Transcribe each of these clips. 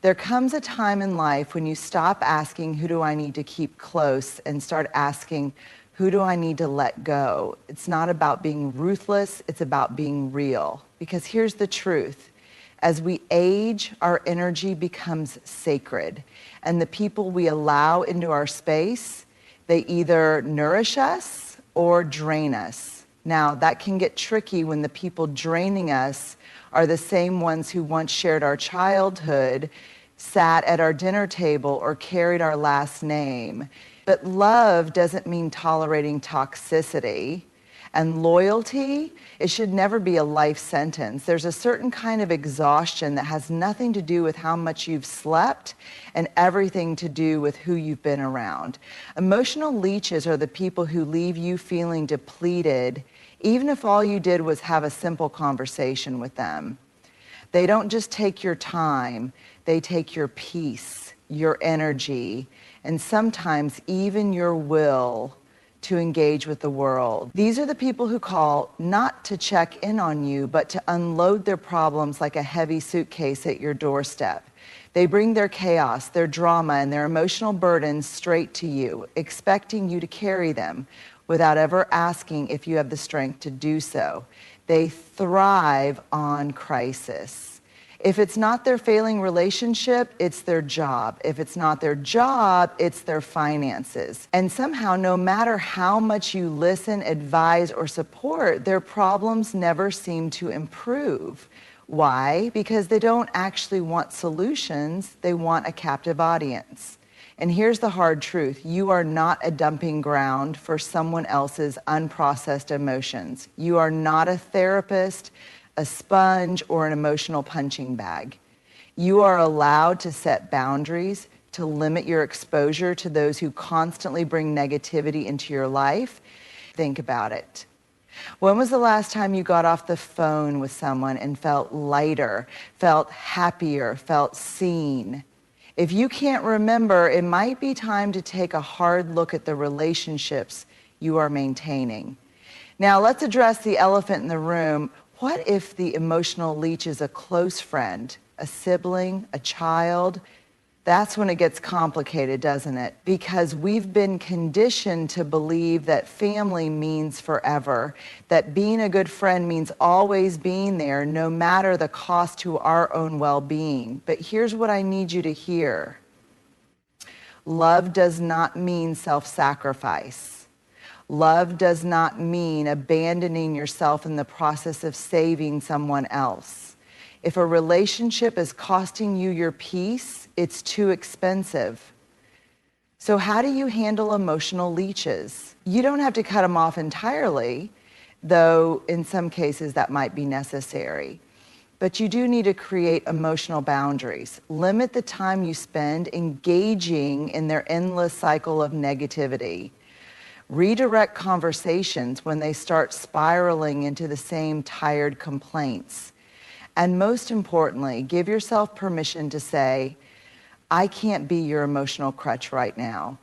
There comes a time in life when you stop asking, who do I need to keep close, and start asking, who do I need to let go? It's not about being ruthless, it's about being real. Because here's the truth. As we age, our energy becomes sacred. And the people we allow into our space, they either nourish us or drain us. Now, that can get tricky when the people draining us are the same ones who once shared our childhood, sat at our dinner table, or carried our last name. But love doesn't mean tolerating toxicity. And loyalty, it should never be a life sentence. There's a certain kind of exhaustion that has nothing to do with how much you've slept and everything to do with who you've been around. Emotional leeches are the people who leave you feeling depleted, even if all you did was have a simple conversation with them. They don't just take your time, they take your peace, your energy, and sometimes even your will to engage with the world. These are the people who call not to check in on you, but to unload their problems like a heavy suitcase at your doorstep. They bring their chaos, their drama, and their emotional burdens straight to you, expecting you to carry them without ever asking if you have the strength to do so. They thrive on crisis. If it's not their failing relationship, it's their job. If it's not their job, it's their finances. And somehow, no matter how much you listen, advise, or support, their problems never seem to improve. Why? Because they don't actually want solutions, they want a captive audience. And here's the hard truth. You are not a dumping ground for someone else's unprocessed emotions. You are not a therapist, a sponge, or an emotional punching bag. You are allowed to set boundaries, to limit your exposure to those who constantly bring negativity into your life. Think about it. When was the last time you got off the phone with someone and felt lighter, felt happier, felt seen? If you can't remember, it might be time to take a hard look at the relationships you are maintaining. Now, let's address the elephant in the room. What if the emotional leech is a close friend, a sibling, a child? That's when it gets complicated, doesn't it? Because we've been conditioned to believe that family means forever, that being a good friend means always being there, no matter the cost to our own well-being. But here's what I need you to hear. Love does not mean self-sacrifice. Love does not mean abandoning yourself in the process of saving someone else. If a relationship is costing you your peace, it's too expensive. So how do you handle emotional leeches? You don't have to cut them off entirely, though in some cases that might be necessary. But you do need to create emotional boundaries. Limit the time you spend engaging in their endless cycle of negativity. Redirect conversations when they start spiraling into the same tired complaints. And most importantly, give yourself permission to say, I can't be your emotional crutch right now.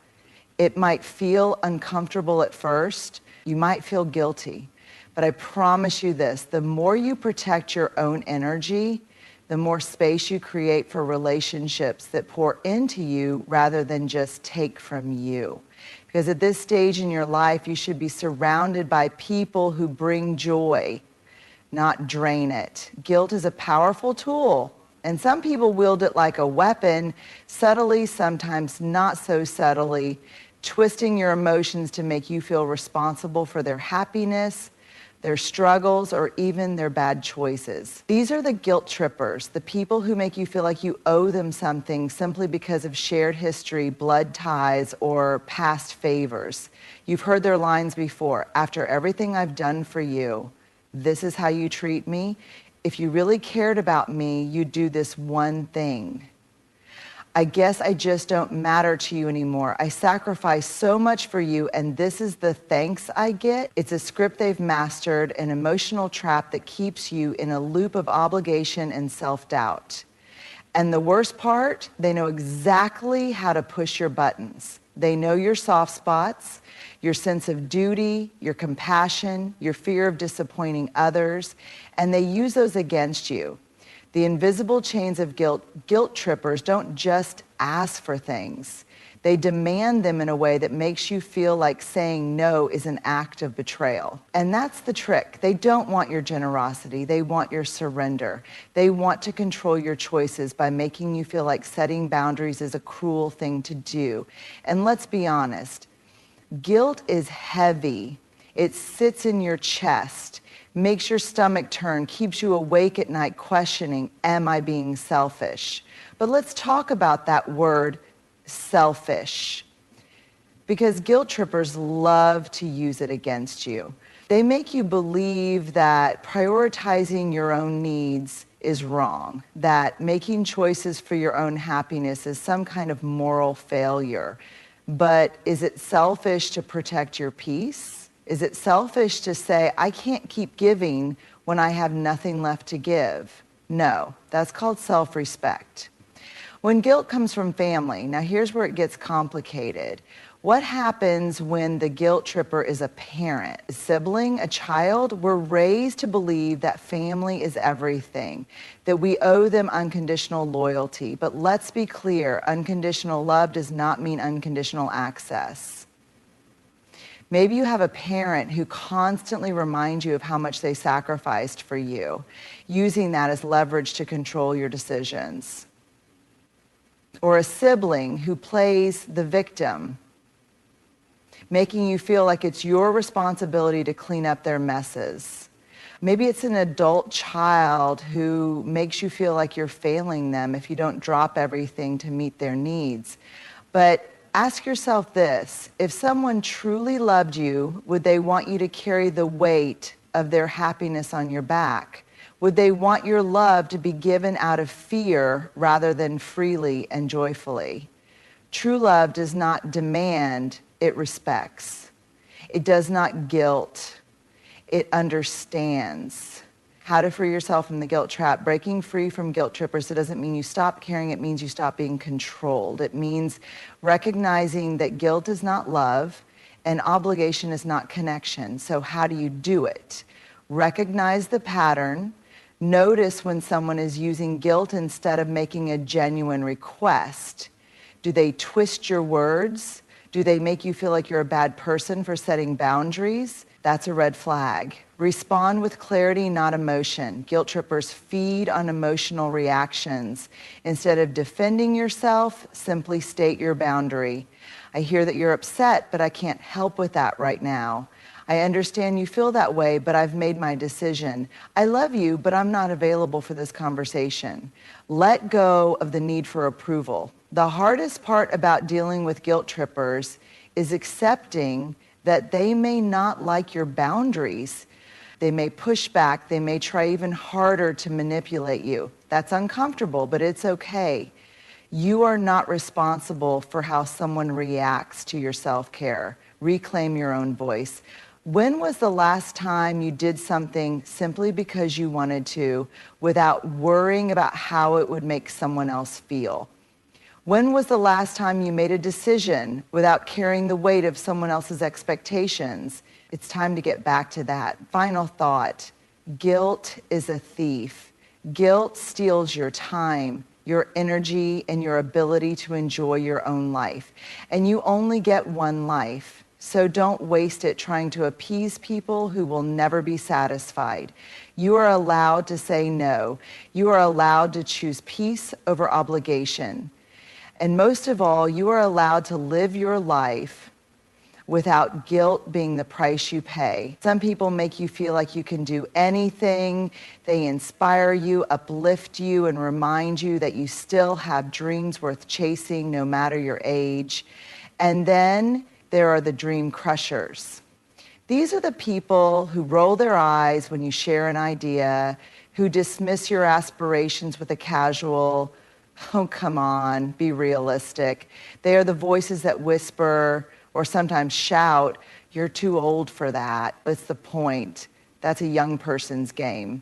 It might feel uncomfortable at first. You might feel guilty. But I promise you this, the more you protect your own energy, the more space you create for relationships that pour into you rather than just take from you. Because at this stage in your life, you should be surrounded by people who bring joy, not drain it. Guilt is a powerful tool, and some people wield it like a weapon, subtly, sometimes not so subtly, twisting your emotions to make you feel responsible for their happiness, their struggles, or even their bad choices. These are the guilt trippers, the people who make you feel like you owe them something simply because of shared history, blood ties, or past favors. You've heard their lines before. After everything I've done for you, this is how you treat me. If you really cared about me, you'd do this one thing. I guess I just don't matter to you anymore. I sacrifice so much for you, and this is the thanks I get. It's a script they've mastered, an emotional trap that keeps you in a loop of obligation and self-doubt. And the worst part, they know exactly how to push your buttons. They know your soft spots, your sense of duty, your compassion, your fear of disappointing others, and they use those against you. The invisible chains of guilt trippers don't just ask for things. They demand them in a way that makes you feel like saying no is an act of betrayal. And that's the trick. They don't want your generosity. They want your surrender. They want to control your choices by making you feel like setting boundaries is a cruel thing to do. And let's be honest, guilt is heavy. It sits in your chest, makes your stomach turn, keeps you awake at night questioning, am I being selfish? But let's talk about that word, selfish, because guilt trippers love to use it against you. They make you believe that prioritizing your own needs is wrong, that making choices for your own happiness is some kind of moral failure. But is it selfish to protect your peace? Is it selfish to say, I can't keep giving when I have nothing left to give? No, that's called self-respect. When guilt comes from family, now here's where it gets complicated. What happens when the guilt tripper is a parent, a sibling, a child? We're raised to believe that family is everything, that we owe them unconditional loyalty. But let's be clear, unconditional love does not mean unconditional access. Maybe you have a parent who constantly reminds you of how much they sacrificed for you, using that as leverage to control your decisions. Or a sibling who plays the victim, making you feel like it's your responsibility to clean up their messes. Maybe it's an adult child who makes you feel like you're failing them if you don't drop everything to meet their needs. But ask yourself this, if someone truly loved you, would they want you to carry the weight of their happiness on your back? Would they want your love to be given out of fear rather than freely and joyfully? True love does not demand, it respects. It does not guilt, it understands. How to free yourself from the guilt trap. Breaking free from guilt trippers, it doesn't mean you stop caring, it means you stop being controlled. It means recognizing that guilt is not love and obligation is not connection. So how do you do it? Recognize the pattern. Notice when someone is using guilt instead of making a genuine request. Do they twist your words? Do they make you feel like you're a bad person for setting boundaries? That's a red flag. Respond with clarity, not emotion. Guilt trippers feed on emotional reactions. Instead of defending yourself, simply state your boundary. I hear that you're upset, but I can't help with that right now. I understand you feel that way, but I've made my decision. I love you, but I'm not available for this conversation. Let go of the need for approval. The hardest part about dealing with guilt trippers is accepting that they may not like your boundaries. They may push back. They may try even harder to manipulate you. That's uncomfortable, but it's okay. You are not responsible for how someone reacts to your self-care. Reclaim your own voice. When was the last time you did something simply because you wanted to, without worrying about how it would make someone else feel? When was the last time you made a decision without carrying the weight of someone else's expectations? It's time to get back to that. Final thought, guilt is a thief. Guilt steals your time, your energy, and your ability to enjoy your own life. And you only get one life. So don't waste it trying to appease people who will never be satisfied. You are allowed to say no. You are allowed to choose peace over obligation. And most of all, you are allowed to live your life without guilt being the price you pay. Some people make you feel like you can do anything. They inspire you, uplift you, and remind you that you still have dreams worth chasing no matter your age. And then there are the dream crushers. These are the people who roll their eyes when you share an idea, who dismiss your aspirations with a casual, oh, come on, be realistic. They are the voices that whisper or sometimes shout, you're too old for that. What's the point? That's a young person's game.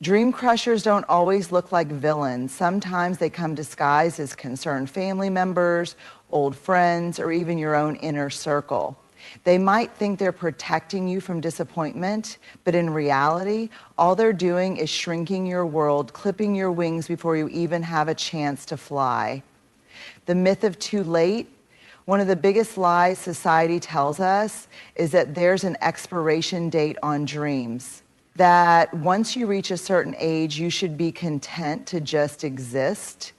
Dream crushers don't always look like villains. Sometimes they come disguised as concerned family members, old friends, or even your own inner circle. They might think they're protecting you from disappointment, but in reality, all they're doing is shrinking your world, clipping your wings before you even have a chance to fly. The myth of too late. One of the biggest lies society tells us is that there's an expiration date on dreams. That once you reach a certain age, you should be content to just exist,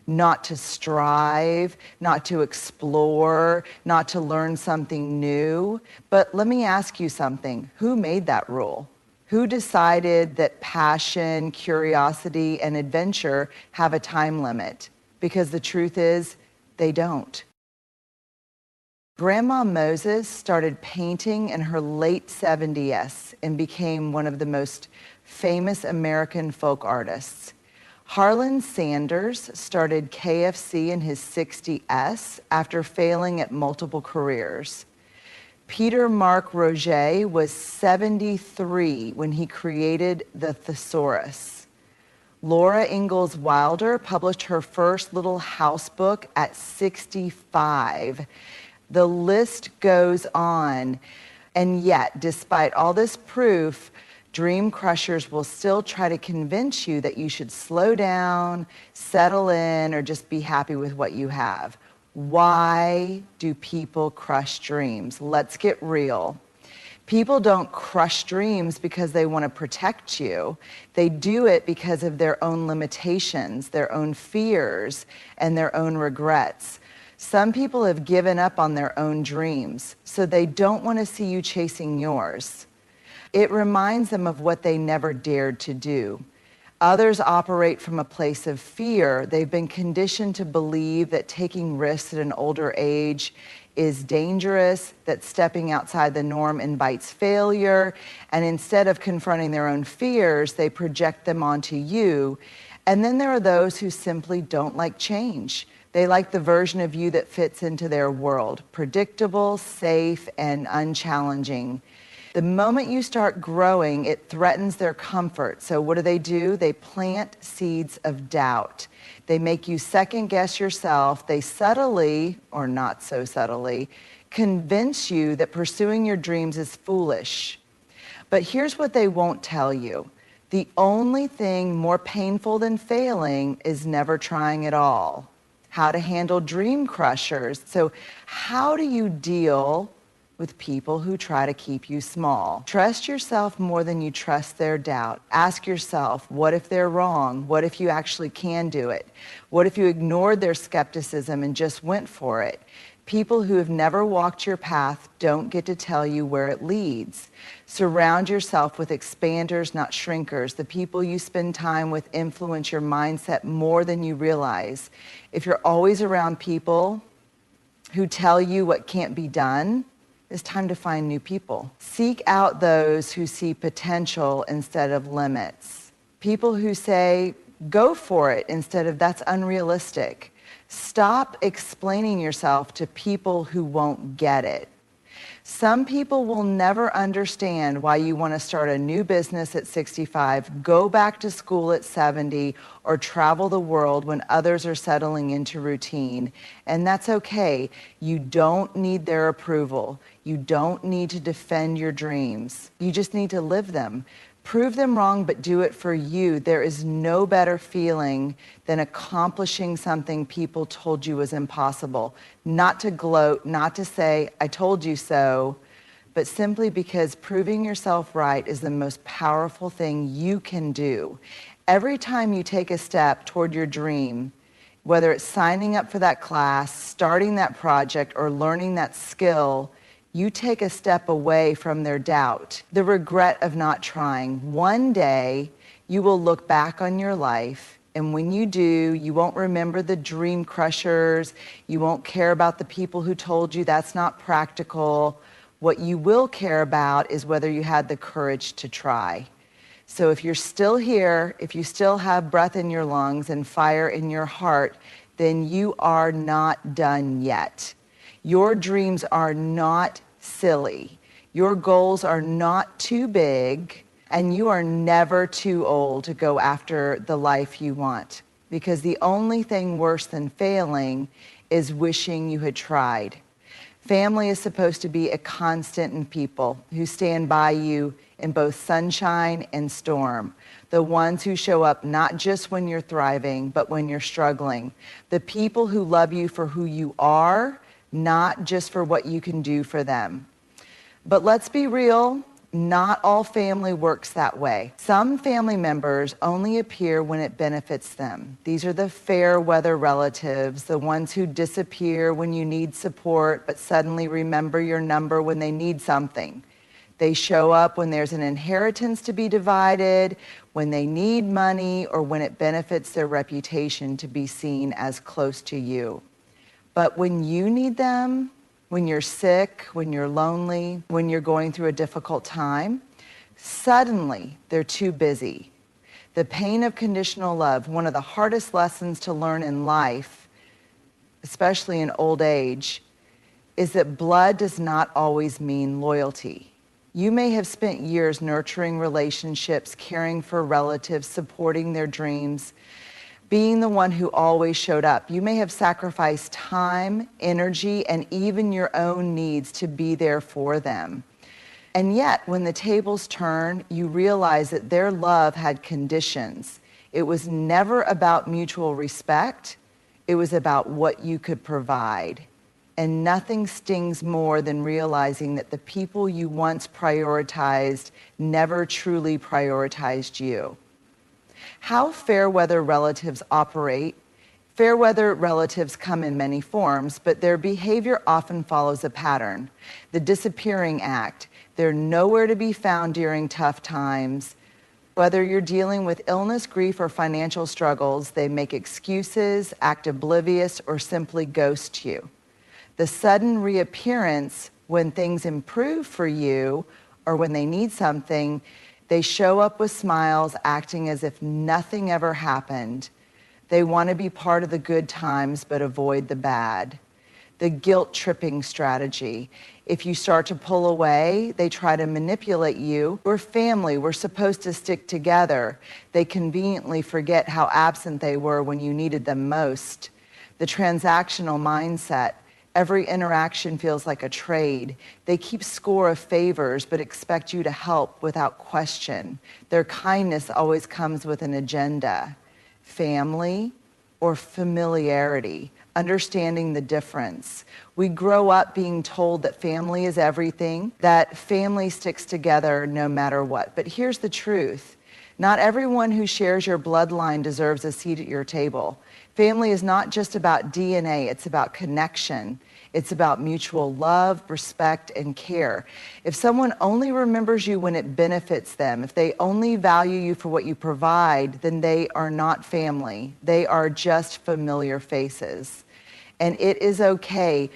not to strive, not to explore, not to learn something new. But let me ask you something. Who made that rule? Who decided that passion, curiosity, and adventure have a time limit? Because the truth is, they don't. Grandma Moses started painting in her late 70s and became one of the most famous American folk artists. Harlan Sanders started KFC in his 60s after failing at multiple careers. Peter Mark Roget was 73 when he created the thesaurus. Laura Ingalls Wilder published her first little house book at 65. The list goes on. And yet, despite all this proof, dream crushers will still try to convince you that you should slow down, settle in, or just be happy with what you have. Why do people crush dreams? Let's get real. People don't crush dreams because they want to protect you. They do it because of their own limitations, their own fears, and their own regrets. Some people have given up on their own dreams, so they don't want to see you chasing yours. It reminds them of what they never dared to do. Others operate from a place of fear. They've been conditioned to believe that taking risks at an older age is dangerous, that stepping outside the norm invites failure, and instead of confronting their own fears, they project them onto you. And then there are those who simply don't like change. They like the version of you that fits into their world, predictable, safe, and unchallenging. The moment you start growing, it threatens their comfort. So what do? They plant seeds of doubt. They make you second guess yourself. They subtly, or not so subtly, convince you that pursuing your dreams is foolish. But here's what they won't tell you. The only thing more painful than failing is never trying at all. How to handle dream crushers. So how do you deal with people who try to keep you small? Trust yourself more than you trust their doubt. Ask yourself, what if they're wrong? What if you actually can do it? What if you ignored their skepticism and just went for it? People who have never walked your path don't get to tell you where it leads. Surround yourself with expanders, not shrinkers. The people you spend time with influence your mindset more than you realize. If you're always around people who tell you what can't be done, it's time to find new people. Seek out those who see potential instead of limits. People who say, go for it, instead of that's unrealistic. Stop explaining yourself to people who won't get it. Some people will never understand why you want to start a new business at 65, go back to school at 70, or travel the world when others are settling into routine. And that's okay. You don't need their approval. You don't need to defend your dreams. You just need to live them. Prove them wrong, but do it for you. There is no better feeling than accomplishing something people told you was impossible. Not to gloat, not to say, I told you so, but simply because proving yourself right is the most powerful thing you can do. Every time you take a step toward your dream, whether it's signing up for that class, starting that project, or learning that skill, you take a step away from their doubt, the regret of not trying. One day, you will look back on your life, and when you do, you won't remember the dream crushers, you won't care about the people who told you that's not practical. What you will care about is whether you had the courage to try. So if you're still here, if you still have breath in your lungs and fire in your heart, then you are not done yet. Your dreams are not silly. Your goals are not too big, and you are never too old to go after the life you want. Because the only thing worse than failing is wishing you had tried. Family is supposed to be a constant in people who stand by you in both sunshine and storm. The ones who show up not just when you're thriving, but when you're struggling. The people who love you for who you are, not just for what you can do for them. But let's be real, not all family works that way. Some family members only appear when it benefits them. These are the fair weather relatives, the ones who disappear when you need support, but suddenly remember your number when they need something. They show up when there's an inheritance to be divided, when they need money, or when it benefits their reputation to be seen as close to you. But when you need them, when you're sick, when you're lonely, when you're going through a difficult time, suddenly they're too busy. The pain of conditional love, one of the hardest lessons to learn in life, especially in old age, is that blood does not always mean loyalty. You may have spent years nurturing relationships, caring for relatives, supporting their dreams, being the one who always showed up. You may have sacrificed time, energy, and even your own needs to be there for them. And yet, when the tables turn, you realize that their love had conditions. It was never about mutual respect. It was about what you could provide. And nothing stings more than realizing that the people you once prioritized never truly prioritized you. How fair weather relatives operate. Fair weather relatives come in many forms, but their behavior often follows a pattern. The disappearing act. They're nowhere to be found during tough times. Whether you're dealing with illness, grief, or financial struggles, they make excuses, act oblivious, or simply ghost you. The sudden reappearance when things improve for you or when they need something, they show up with smiles, acting as if nothing ever happened. They want to be part of the good times but avoid the bad. The guilt-tripping strategy. If you start to pull away, they try to manipulate you. We're family. We're supposed to stick together. They conveniently forget how absent they were when you needed them most. The transactional mindset. Every interaction feels like a trade. They keep score of favors but expect you to help without question. Their kindness always comes with an agenda. Family or familiarity, understanding the difference. We grow up being told that family is everything, that family sticks together no matter what. But here's the truth. Not everyone who shares your bloodline deserves a seat at your table. Family is not just about DNA, it's about connection. It's about mutual love, respect, and care. If someone only remembers you when it benefits them, if they only value you for what you provide, then they are not family. They are just familiar faces. And it is okay,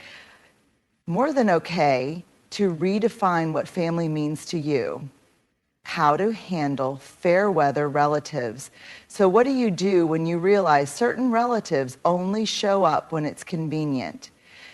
more than okay, to redefine what family means to you. How to handle fair weather relatives. So what do you do when you realize certain relatives only show up when it's convenient?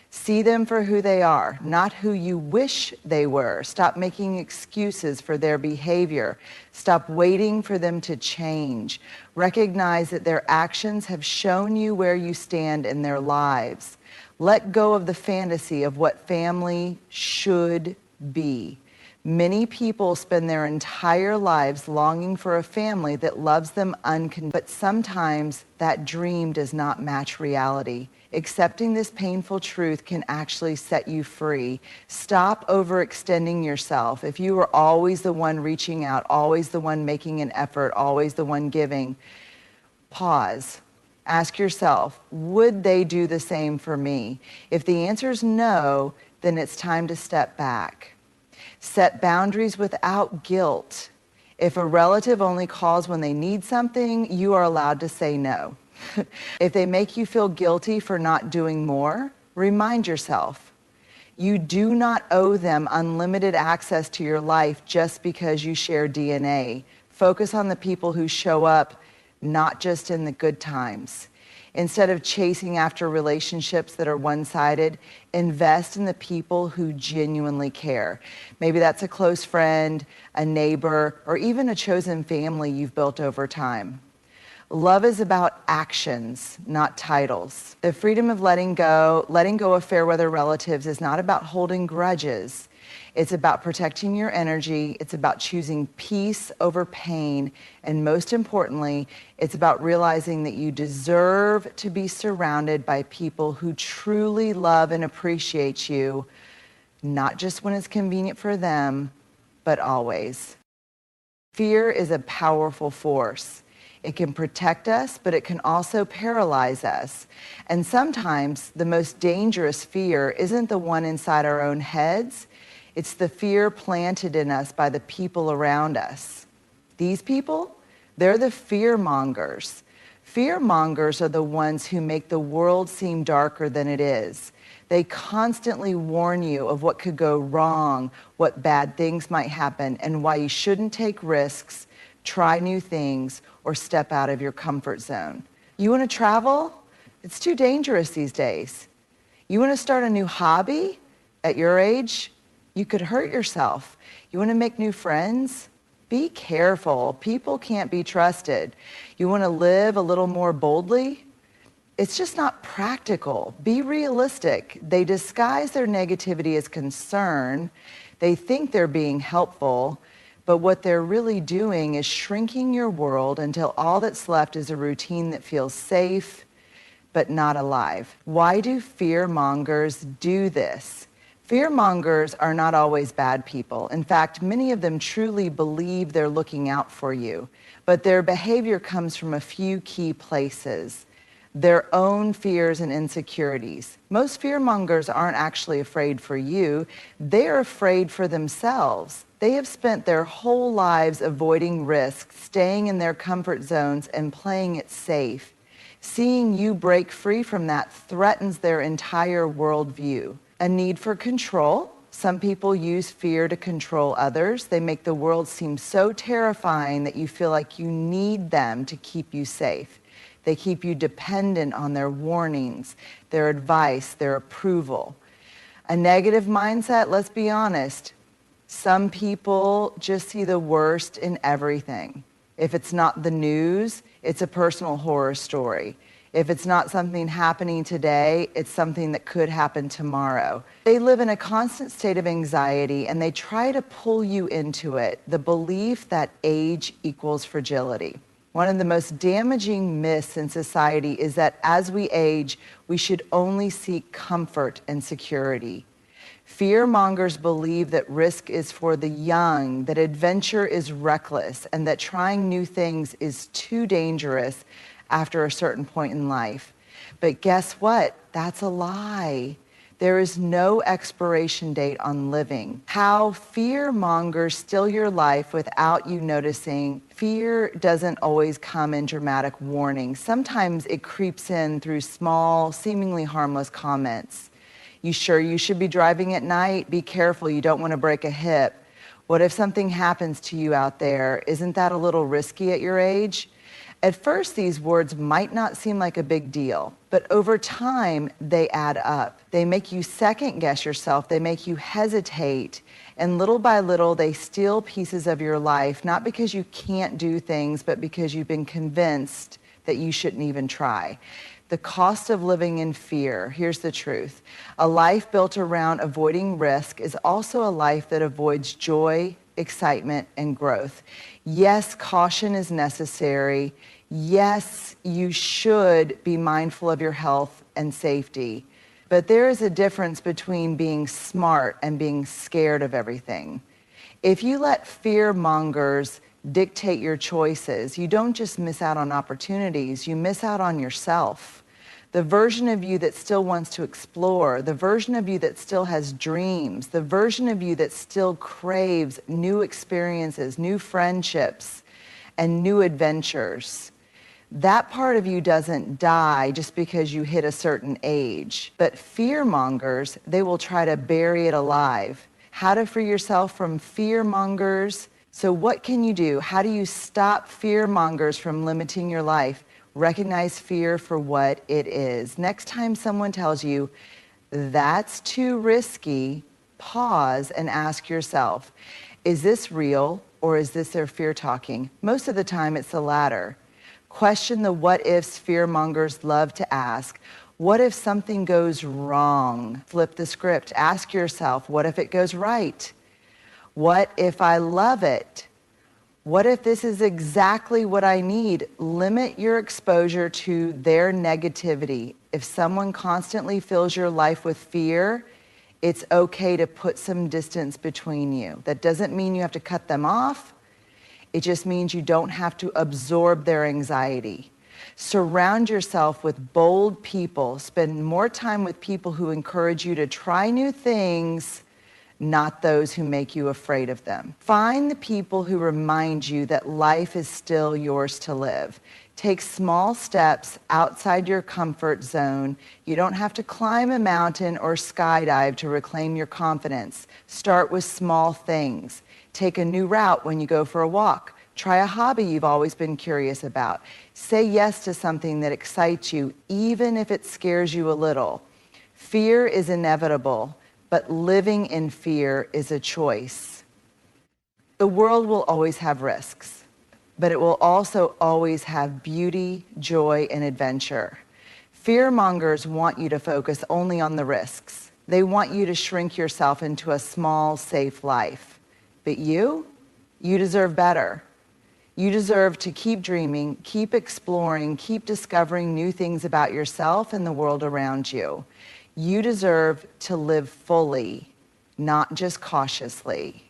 See them for who they are, not who you wish they were. Stop making excuses for their behavior. Stop waiting for them to change. Recognize that their actions have shown you where you stand in their lives. Let go of the fantasy of what family should be. Many people spend their entire lives longing for a family that loves them unconditionally, but sometimes that dream does not match reality. Accepting this painful truth can actually set you free. Stop overextending yourself. If you were always the one reaching out, always the one making an effort, always the one giving, pause. Ask yourself, would they do the same for me? If the answer is no, then it's time to step back. Set boundaries without guilt. If a relative only calls when they need something, you are allowed to say no. If they make you feel guilty for not doing more, remind yourself. You do not owe them unlimited access to your life just because you share DNA. Focus on the people who show up, not just in the good times. Instead of chasing after relationships that are one-sided, invest in the people who genuinely care. Maybe that's a close friend, a neighbor, or even a chosen family you've built over time. Love is about actions, not titles. The freedom of letting go of fair weather relatives is not about holding grudges. It's about protecting your energy. It's about choosing peace over pain. And most importantly, it's about realizing that you deserve to be surrounded by people who truly love and appreciate you, not just when it's convenient for them, but always. Fear is a powerful force. It can protect us, but it can also paralyze us. And sometimes the most dangerous fear isn't the one inside our own heads. It's the fear planted in us by the people around us. These people, they're the fear mongers. Fear mongers are the ones who make the world seem darker than it is. They constantly warn you of what could go wrong, what bad things might happen, and why you shouldn't take risks, try new things, or step out of your comfort zone. You want to travel? It's too dangerous these days. You want to start a new hobby? At your age, you could hurt yourself. You want to make new friends? Be careful. People can't be trusted. You want to live a little more boldly? It's just not practical. Be realistic. They disguise their negativity as concern. They think they're being helpful, but what they're really doing is shrinking your world until all that's left is a routine that feels safe, but not alive. Why do fear mongers do this? Fear mongers are not always bad people. In fact, many of them truly believe they're looking out for you, but their behavior comes from a few key places. Their own fears and insecurities. Most fearmongers aren't actually afraid for you. They're afraid for themselves. They have spent their whole lives avoiding risk, staying in their comfort zones and playing it safe. Seeing you break free from that threatens their entire worldview. A need for control. Some people use fear to control others. They make the world seem so terrifying that you feel like you need them to keep you safe. They keep you dependent on their warnings, their advice, their approval. A negative mindset, let's be honest, some people just see the worst in everything. If it's not the news, it's a personal horror story. If it's not something happening today, it's something that could happen tomorrow. They live in a constant state of anxiety and they try to pull you into it, the belief that age equals fragility. One of the most damaging myths in society is that as we age, we should only seek comfort and security. Fear mongers believe that risk is for the young, that adventure is reckless, and that trying new things is too dangerous after a certain point in life. But guess what? That's a lie. There is no expiration date on living. How fear mongers steal your life without you noticing. Fear doesn't always come in dramatic warnings. Sometimes it creeps in through small, seemingly harmless comments. You sure you should be driving at night? Be careful, you don't want to break a hip. What if something happens to you out there? Isn't that a little risky at your age? At first, these words might not seem like a big deal, but over time, they add up. They make you second guess yourself. They make you hesitate. And little by little, they steal pieces of your life, not because you can't do things, but because you've been convinced that you shouldn't even try. The cost of living in fear. Here's the truth. A life built around avoiding risk is also a life that avoids joy, excitement, and growth. Yes, caution is necessary. Yes, you should be mindful of your health and safety. But there is a difference between being smart and being scared of everything. If you let fear mongers dictate your choices, you don't just miss out on opportunities, you miss out on yourself. The version of you that still wants to explore, the version of you that still has dreams, the version of you that still craves new experiences, new friendships, and new adventures. That part of you doesn't die just because you hit a certain age. But fear mongers, they will try to bury it alive. How to free yourself from fear mongers? So what can you do? How do you stop fear mongers from limiting your life? Recognize fear for what it is. Next time someone tells you, that's too risky, pause and ask yourself, is this real or is this their fear talking? Most of the time it's the latter. Question the what ifs fear mongers love to ask. What if something goes wrong? Flip the script. Ask yourself, what if it goes right? What if I love it? What if this is exactly what I need? Limit your exposure to their negativity. If someone constantly fills your life with fear, it's okay to put some distance between you. That doesn't mean you have to cut them off. It just means you don't have to absorb their anxiety. Surround yourself with bold people. Spend more time with people who encourage you to try new things, not those who make you afraid of them. Find the people who remind you that life is still yours to live. Take small steps outside your comfort zone. You don't have to climb a mountain or skydive to reclaim your confidence. Start with small things. Take a new route when you go for a walk. Try a hobby you've always been curious about. Say yes to something that excites you, even if it scares you a little. Fear is inevitable, but living in fear is a choice. The world will always have risks, but it will also always have beauty, joy, and adventure. Fearmongers want you to focus only on the risks. They want you to shrink yourself into a small, safe life. But you deserve better. You deserve to keep dreaming, keep exploring, keep discovering new things about yourself and the world around you. You deserve to live fully, not just cautiously.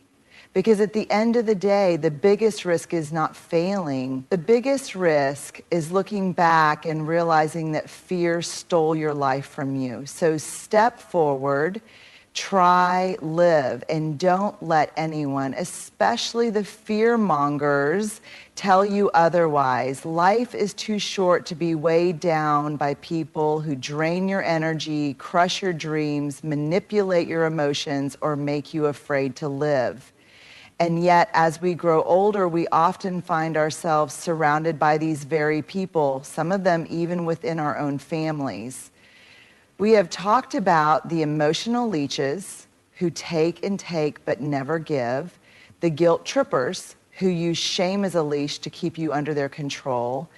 Because at the end of the day, the biggest risk is not failing. The biggest risk is looking back and realizing that fear stole your life from you. So step forward, try, live, and don't let anyone, especially the fear mongers, tell you otherwise. Life is too short to be weighed down by people who drain your energy, crush your dreams, manipulate your emotions, or make you afraid to live. And yet, as we grow older, we often find ourselves surrounded by these very people, some of them even within our own families. We have talked about the emotional leeches who take and take but never give, the guilt trippers who use shame as a leash to keep you under their control,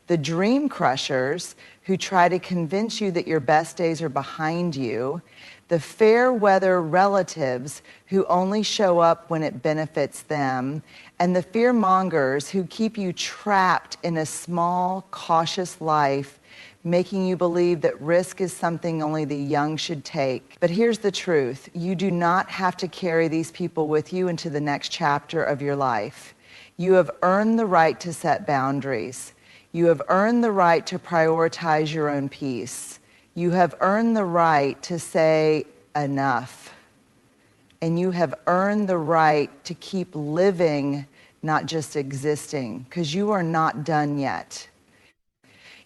the dream crushers who try to convince you that your best days are behind you, the fair weather relatives who only show up when it benefits them, and the fear mongers who keep you trapped in a small, cautious life, making you believe that risk is something only the young should take. But here's the truth. You do not have to carry these people with you into the next chapter of your life. You have earned the right to set boundaries. You have earned the right to prioritize your own peace. You have earned the right to say enough. And you have earned the right to keep living, not just existing, because you are not done yet.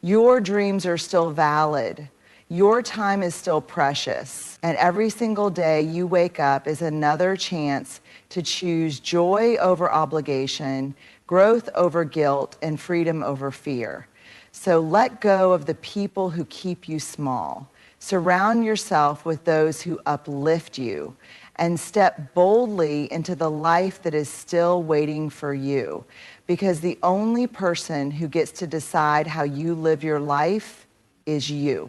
Your dreams are still valid. Your time is still precious. And every single day you wake up is another chance to choose joy over obligation, growth over guilt, and freedom over fear. So let go of the people who keep you small. Surround yourself with those who uplift you, and step boldly into the life that is still waiting for you. Because the only person who gets to decide how you live your life is you.